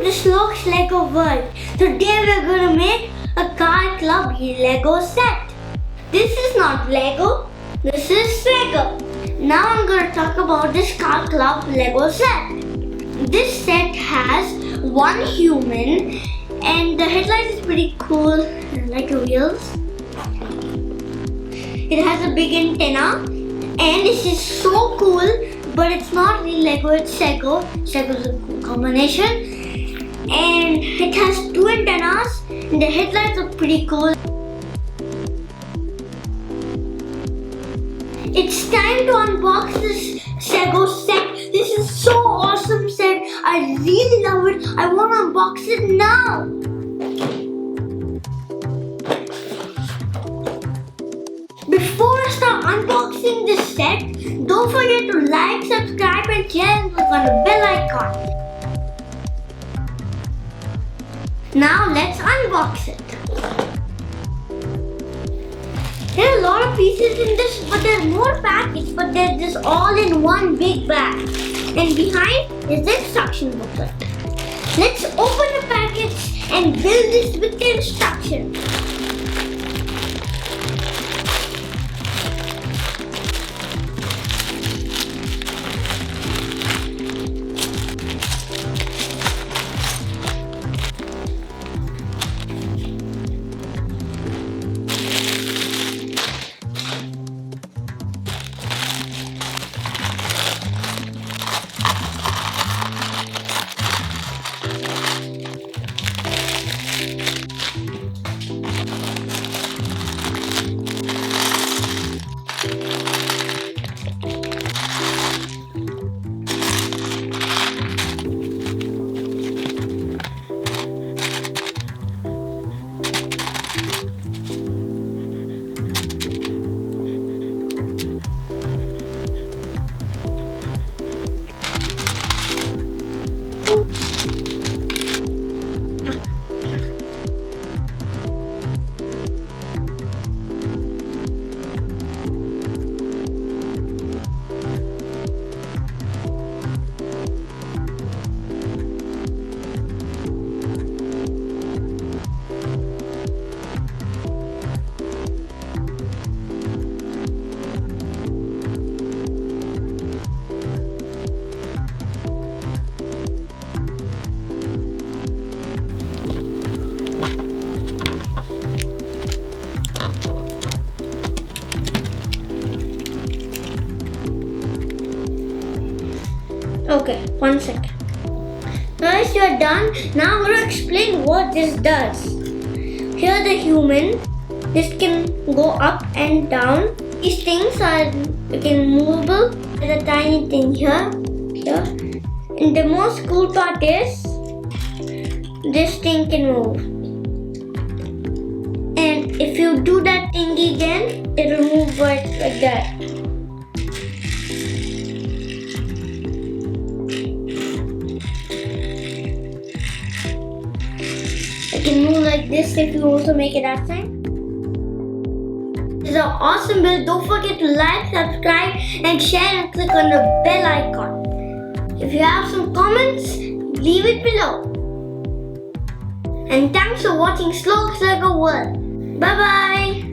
Welcome to Shloks Lego World. Today we're going to make a car club Lego set. This is not Lego, this is Lego. Now I'm going to talk about this car club Lego set. This set has one human and the headlights is pretty cool, like the wheels. It has a big antenna and this is so cool, but it's not really Lego, it's Sego. Sego's a cool combination. And it has two antennas and the headlights are pretty cool. It's time to unbox this Sego set. This is so awesome set. I really love it. I want to unbox it now. Before I start unboxing this set, don't forget to like, subscribe and share and click on the bell icon. Now let's unbox it. There are a lot of pieces in this, but there's more packets, but they're just all in one big bag. And behind is the instruction booklet. Let's open the packets and build this with the instructions. Okay, 1 second. Guys, you're done. Now I'm going to explain what this does. Here the human, this can go up and down. These things are movable. There's a tiny thing here. And the most cool part is, this thing can move. And if you do that thing again, it'll move right like that. It can move like this if you also make it that time. This is an awesome build. Don't forget to like, subscribe and share and click on the bell icon. If you have some comments, leave it below. And thanks for watching Shloks Lego World. Bye bye.